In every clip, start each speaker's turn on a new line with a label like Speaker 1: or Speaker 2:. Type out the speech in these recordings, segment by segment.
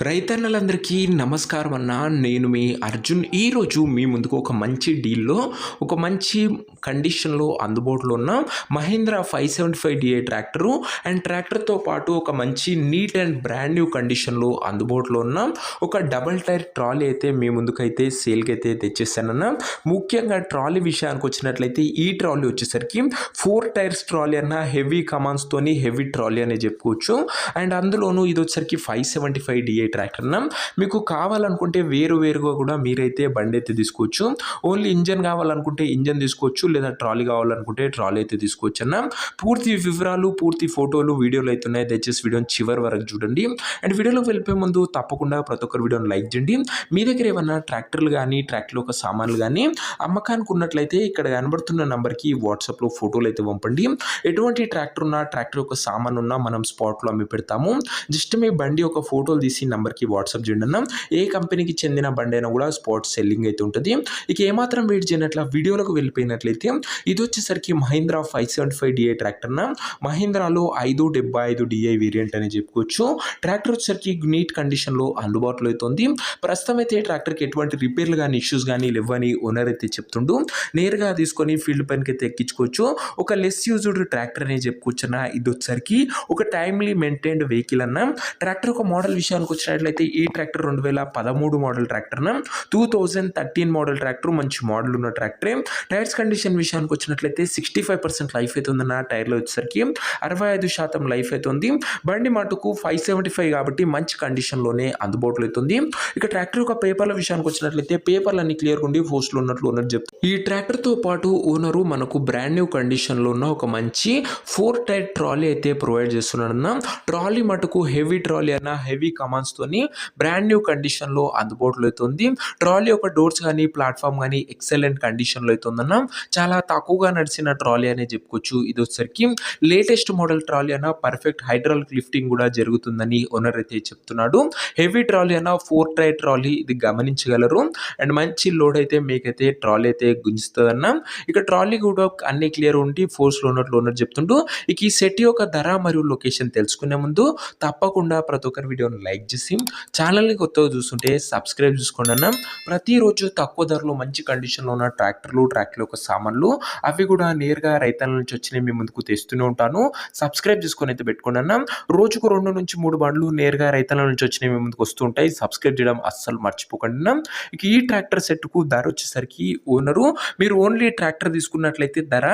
Speaker 1: రైతన్నలందరికీ నమస్కారం అన్న. నేను మీ అర్జున్. ఈరోజు మీ ముందుకు ఒక మంచి డీల్‌లో, ఒక మంచి కండిషన్‌లో అందుబాటులో ఉన్న మహీంద్రా 575 DI ట్రాక్టరు అండ్ ట్రాక్టర్‌తో పాటు ఒక మంచి నీట్ అండ్ బ్రాండ్ న్యూ కండిషన్‌లో అందుబాటులో ఉన్న ఒక డబుల్ టైర్ ట్రాలీ అయితే మీ ముందుకైతే సేల్‌కైతే తెచ్చేసానన్న. ముఖ్యంగా ట్రాలీ విషయానికి వచ్చినట్లయితే ఈ ట్రాలీ వచ్చేసరికి 4 టైర్స్ ట్రాలీ అన్న, హెవీ కమాన్స్‌తోని హెవీ ట్రాలీ అనే చెప్పుకోవచ్చు. అండ్ అందులోనూ ఇది వచ్చేసరికి 575 DI ట్రాక్టర్ అన్న. మీకు కావాలనుకుంటే వేరుగా కూడా మీరైతే బండి అయితే తీసుకోవచ్చు. ఓన్లీ ఇంజన్ కావాలనుకుంటే ఇంజన్ తీసుకోవచ్చు, లేదా ట్రాలీ కావాలనుకుంటే ట్రాలీ అయితే తీసుకోవచ్చు అన్న. పూర్తి వివరాలు, పూర్తి ఫోటోలు వీడియోలు అయితే ఉన్నాయి. దయచేసి వీడియోని చివరి వరకు చూడండి. అండ్ వీడియోలోకి వెళ్ళిపోయే ముందు తప్పకుండా ప్రతి ఒక్కరు వీడియోని లైక్ చేయండి. మీ దగ్గర ఏమన్నా ట్రాక్టర్లు కానీ ట్రాక్టర్ యొక్క సామాన్లు కానీ అమ్మకానికి ఉన్నట్లయితే ఇక్కడ కనబడుతున్న నంబర్కి వాట్సాప్లో ఫోటోలు అయితే పంపండి. ఎటువంటి ట్రాక్టర్ ఉన్నా, ట్రాక్టర్ యొక్క సామాన్ ఉన్నా మనం స్పాట్లో అమ్మి పెడతాము. జస్ట్ మీ బండి ఒక ఫోటోలు తీసి నంబర్కి వాట్సాప్ చేయండి అన్న. ఏ కంపెనీకి చెందిన బండి అయినా కూడా స్పాట్ సెల్లింగ్ అయితే ఉంటుంది. ఇక ఏమాత్రం వెయిట్ చేయనట్ల వీడియోలోకి వెళ్ళిపోయినట్లయితే ఇది వచ్చేసరికి మహీంద్రా 575 DI ట్రాక్టర్ అన్న. మహీంద్రాలో 575 DI వేరియంట్ అని చెప్పుకోవచ్చు. ట్రాక్టర్ వచ్చేసరికి నీట్ కండిషన్లో అందుబాటులో అవుతుంది. ప్రస్తుతం అయితే ట్రాక్టర్కి ఎటువంటి రిపేర్లు కానీ ఇష్యూస్ కానీ లేవని ఓనర్ అయితే చెప్తుండు. నేరుగా తీసుకొని ఫీల్డ్ పనికి అయితే ఎక్కించుకోవచ్చు. ఒక లెస్ యూజ్డ్ ట్రాక్టర్ అనే చెప్పుకోవచ్చు అన్న. ఇది వచ్చేసరికి ఒక టైమ్లీ మెయింటైన్డ్ వెహికల్ అన్న. ట్రాక్టర్ ఒక మోడల్ విషయానికి వచ్చినట్లయితే ఈ ట్రాక్టర్ 2013 మోడల్ ట్రాక్టర్ అన్న. 2013 మోడల్ ట్రాక్టర్, మంచి మోడల్ ఉన్న ట్రాక్టరే. టైర్స్ కండిషన్ విషయానికి వచ్చినట్లయితే 65% లైఫ్ అయితే ఉందన్న. టైర్లో వచ్చేసరికి 65% లైఫ్ అయితే ఉంది. బండి మటుకు 575 కాబట్టి మంచి కండిషన్లోనే అందుబాటులో అవుతుంది. ఇక ట్రాక్టర్ యొక్క పేపర్ల విషయానికి వచ్చినట్లయితే పేపర్లు అన్ని క్లియర్గా ఉండి పోస్టులు ఉన్నట్లు ఓనర్ చెప్తారు. ఈ ట్రాక్టర్తో పాటు ఓనరు మనకు బ్రాండ్ న్యూ కండిషన్లో ఉన్న ఒక మంచి 4 టైర్ ట్రాలీ అయితే ప్రొవైడ్ చేస్తున్నాడన్న. ట్రాలీ మటుకు హెవీ ట్రాలీ అన్న, హెవీ కమాన్స్తోని బ్రాండ్ న్యూ కండిషన్లో అందుబాటులో అవుతుంది. ట్రాలీ యొక్క డోర్స్ కానీ ప్లాట్ఫామ్ కానీ ఎక్సలెంట్ కండిషన్లో అవుతుందన్న. చాలా తక్కువగా నడిచిన ట్రాలీ అనే చెప్పుకోవచ్చు. ఇది వచ్చేసరికి లేటెస్ట్ మోడల్ ట్రాలీ అన్న. పర్ఫెక్ట్ హైడ్రాలిక్ లిఫ్టింగ్ కూడా జరుగుతుందని ఓనర్ అయితే చెప్తున్నాడు. హెవీ ట్రాలీ అన్న, 4 టైర్ ట్రాలీ, ఇది గమనించగలరు. అండ్ మంచి లోడ్ అయితే మీకైతే ట్రాలీ అయితే గుంజుతుందన్న. ఇక ట్రాలీ కూడా అన్ని క్లియర్ ఉండి ఫోర్స్లో ఉన్నట్లు ఓనర్ చెప్తుంటూ. ఇక ఈ సెట్ యొక్క ధర మరియు లొకేషన్ తెలుసుకునే ముందు తప్పకుండా ప్రతి ఒక్కరి వీడియోని లైక్ చేసి ఛానల్ని కొత్తగా చూస్తుంటే సబ్స్క్రైబ్ చేసుకోండి అన్న. ప్రతిరోజు తక్కువ ధరలో మంచి కండిషన్లో ఉన్న ట్రాక్టర్ యొక్క సామాన్లు అవి కూడా నేరుగా రైతుల నుంచి వచ్చినాయి మీ ముందుకు తెస్తూనే ఉంటాను. సబ్స్క్రైబ్ చేసుకొని అయితే పెట్టుకోండి అన్న. రోజుకు 2 నుంచి 3 బండ్లు నేరుగా రైతుల నుంచి వచ్చినాయి మీ ముందుకు వస్తూ ఉంటాయి. సబ్స్క్రైబ్ చేయడం అస్సలు మర్చిపోకండి అన్న. ఇక ఈ ట్రాక్టర్ సెట్కు ధర వచ్చేసరికి ఓనరు, మీరు ఓన్లీ ట్రాక్టర్ తీసుకున్నట్లయితే ధర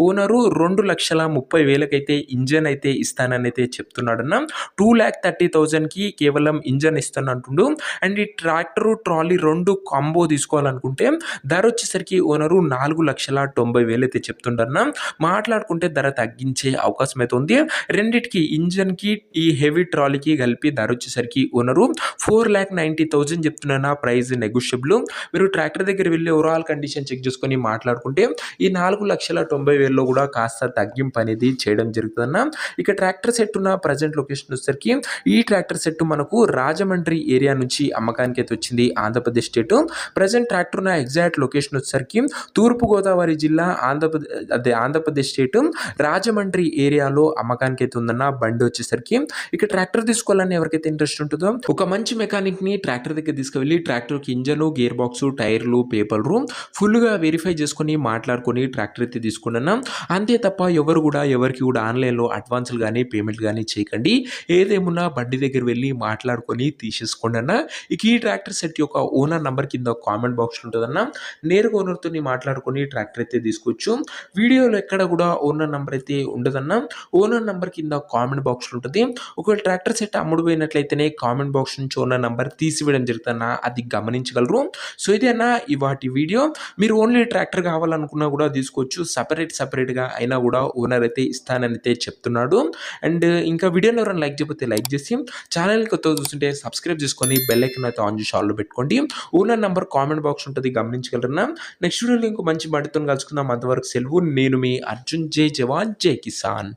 Speaker 1: ఓనరు 2,30,000 అయితే ఇంజన్ అయితే ఇస్తానని అయితే చెప్తున్నాడన్న. 2,30,000కి కేవలం ఇంజన్ ఇస్తానంటుండు. అండ్ ఈ ట్రాక్టరు ట్రాలీ 2 కాంబో తీసుకోవాలనుకుంటే ధర వచ్చేసరికి ఓనరు 4,90,000 అయితే చెప్తుండన్న. మాట్లాడుకుంటే ధర తగ్గించే అవకాశం అయితే ఉంది. రెండిటికి, ఇంజన్కి ఈ హెవీ ట్రాలీకి కలిపి ధర వచ్చేసరికి ఓనరు 4,90,000 చెప్తున్నా. Price negotiable. మీరు ట్రాక్టర్ దగ్గర వెళ్ళి ఓవరాల్ కండిషన్ చెక్ చేసుకొని మాట్లాడుకుంటే ఈ 4,90,000లో కూడా కాస్త తగ్గింపు అనేది చేయడం జరుగుతుందన్న. ఇక ట్రాక్టర్ సెట్ ఉన్న ప్రజెంట్ లొకేషన్ వచ్చేసరికి ఈ ట్రాక్టర్ సెట్ మనకు రాజమండ్రి ఏరియా నుంచి అమ్మకానికి అయితే వచ్చింది, ఆంధ్రప్రదేశ్ స్టేట్. ప్రజెంట్ ట్రాక్టర్ ఉన్న ఎగ్జాక్ట్ లొకేషన్ వచ్చేసరికి తూర్పుగోదావరి జిల్లా, ఆంధ్రప్రదేశ్ స్టేట్, రాజమండ్రి ఏరియాలో అమ్మకానికి అయితే ఉందన్న. బండి వచ్చేసరికి ఇక ట్రాక్టర్ తీసుకోవాలని ఎవరికైతే ఇంట్రెస్ట్ ఉంటుందో ఒక మంచి మెకానిక్ ని ట్రాక్టర్ దగ్గర తీసుకువెళ్ళి ట్రాక్టర్కి ఇంజన్, గేర్ బాక్స్, టైర్లు, పేపర్లు ఫుల్గా వెరిఫై చేసుకొని మాట్లాడుకొని ట్రాక్టర్ అయితే తీసుకున్నా. అంతే తప్ప ఎవరికి కూడా ఆన్లైన్లో అడ్వాన్సులు కానీ పేమెంట్ కానీ చేయకండి. ఏదేమున్నా బండి దగ్గర వెళ్ళి మాట్లాడుకొని తీసేసుకోండి అన్న. ఇక ఈ ట్రాక్టర్ సెట్ యొక్క ఓనర్ నంబర్ కింద కామెంట్ బాక్స్ ఉంటుందన్న. నేరుగా ఓనర్తో మాట్లాడుకొని ట్రాక్టర్ అయితే తీసుకోవచ్చు. వీడియోలో ఎక్కడ కూడా ఓనర్ నంబర్ అయితే ఉండదన్న. ఓనర్ నంబర్ కింద కామెంట్ బాక్స్ ఉంటుంది. ఒకవేళ ట్రాక్టర్ సెట్ అమ్ముడు పోయినట్లయితేనే కామెంట్ బాక్స్ నుంచి ఓనర్ నంబర్ తీసివేయడం జరుగుతుందన్న. అది గమనించగలరు. సో ఇదే అన్న ఇవాటి వీడియో. మీరు ఓన్లీ ట్రాక్టర్ కావాలనుకున్నా కూడా తీసుకోవచ్చు. సపరేట్గా అయినా కూడా ఓనర్ అయితే ఇస్తానని అయితే చెప్తున్నాడు. అండ్ ఇంకా వీడియోని ఎవరైనా లైక్ చేయకపోతే లైక్ చేసి ఛానల్ని కొత్తగా చూస్తుంటే సబ్స్క్రైబ్ చేసుకొని బెల్ ఐకాన్ అయితే ఆన్ చేసి ఆల్లో పెట్టుకోండి. ఓనర్ నంబర్ కామెంట్ బాక్స్ ఉంటుంది, గమనించగలరన్నా. నెక్స్ట్ వీడియోలో ఇంకో మంచి బండితో కలుసుకుందాం. అంతవరకు సెలవు. నేను మీ అర్జున్. జై జవాన్, జై కిసాన్.